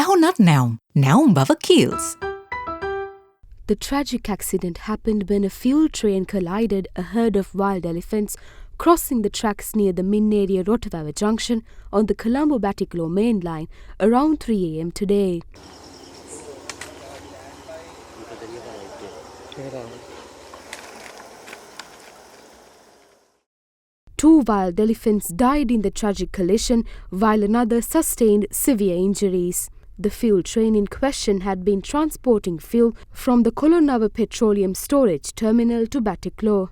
ඇහුනත් නැවුම් බව kills. The tragic accident happened when a fuel train collided a herd of wild elephants crossing the tracks near the Minneria Rotavawa junction on the Colombo-Batticaloa main line around 3 a.m. today. Two wild elephants died in the tragic collision while another sustained severe injuries. The fuel train in question had been transporting fuel from the Colonava Petroleum Storage Terminal to Batticaloa.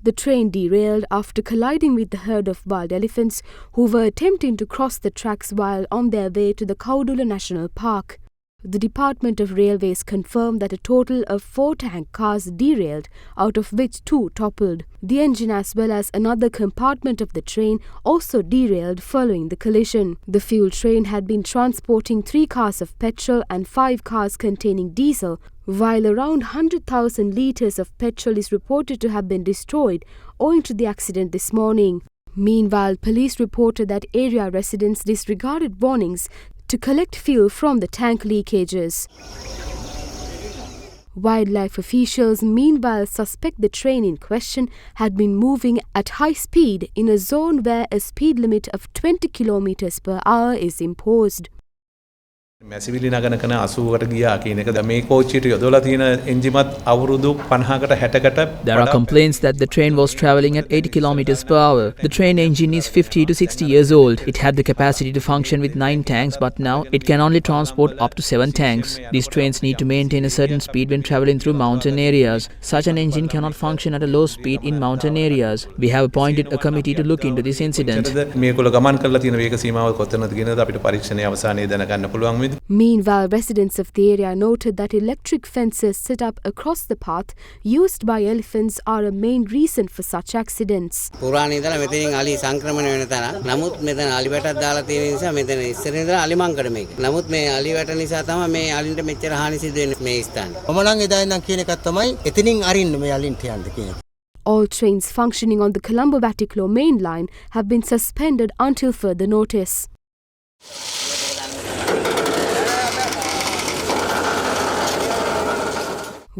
The train derailed after colliding with the herd of wild elephants who were attempting to cross the tracks while on their way to the Kaudula National Park. The Department of Railways confirmed that a total of 4 tank cars derailed, out of which 2 toppled. The engine as well as another compartment of the train also derailed following the collision. The fuel train had been transporting 3 cars of petrol and 5 cars containing diesel, while around 100,000 litres of petrol is reported to have been destroyed owing to the accident this morning. Meanwhile, police reported that area residents disregarded warnings to collect fuel from the tank leakages. Wildlife officials meanwhile suspect the train in question had been moving at high speed in a zone where a speed limit of 20 km per hour is imposed. මැසිවිලි නගන කන 80කට ගියා කියන එක මේ කෝච්චියට යොදවලා තියෙන එන්ජිමත් අවුරුදු 50කට 60කට There are complaints that the train was travelling at 80 kilometers per hour. The train engine is 50 to 60 years old. It had the capacity to function with 9 tanks, but now it can only transport up to 7 tanks. These trains need to maintain a certain speed when travelling through mountain areas. Such an engine cannot function at a low speed in mountain areas. We have appointed a committee to look into this incident. මේගොල්ලෝ ගමන් කරලා තියෙන වේග සීමාව කොතනද කියනද අපිට පරීක්ෂණයේ අවසානයේ දැනගන්න පුළුවන් වෙයි. Meanwhile, residents of the area noted that electric fences set up across the path used by elephants are a main reason for such accidents. පුරාණ ඉඳලා මෙතනින් අලි සංක්‍රමණය වෙන තරම්. නමුත් මෙතන අලි වැටක් දාලා තියෙන නිසා මෙතන ඉස්සර ඉඳලා අලි මංකඩ මේක. නමුත් මේ අලි වැට නිසා තමයි මේ අලින්ට මෙච්චර හානි සිදු වෙන්නේ මේ ස්ථානේ. මම නම් එදා ඉඳන් කියන එකක් තමයි එතනින් අරින්න මේ අලින්ට යන්න කියන එක. All trains functioning on the Colombo-Batticaloa main line have been suspended until further notice.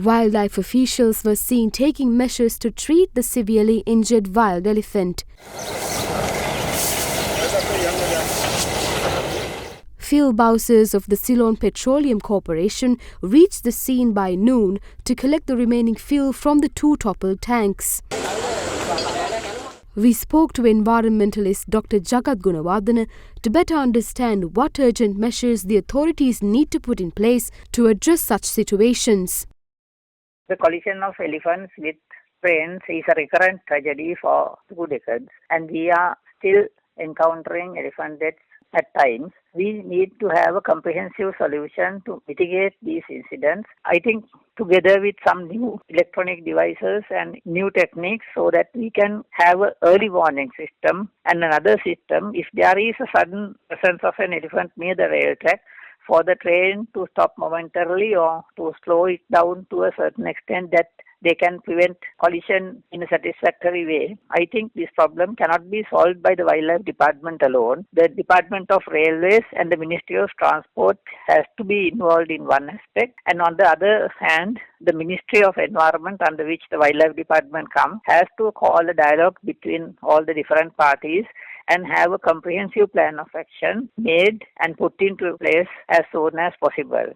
Wildlife officials were seen taking measures to treat the severely injured wild elephant. Fuel bowsers of the Ceylon Petroleum Corporation reached the scene by noon to collect the remaining fuel from the 2 toppled tanks. We spoke to environmentalist Dr. Jagat Gunawardana to better understand what urgent measures the authorities need to put in place to address such situations. The collision of elephants with trains is a recurrent tragedy for 2 decades, and we are still encountering elephant deaths at times. We need to have a comprehensive solution to mitigate these incidents. I think together with some new electronic devices and new techniques so that we can have an early warning system and another system if there is a sudden presence of an elephant near the rail track, for the train to stop momentarily or to slow it down to a certain extent that they can prevent collision in a satisfactory way. I think this problem cannot be solved by the Wildlife Department alone. The Department of Railways and the Ministry of Transport has to be involved in one aspect, and on the other hand, the Ministry of Environment, under which the Wildlife Department comes, has to call a dialogue between all the different parties and have a comprehensive plan of action made and put into place as soon as possible.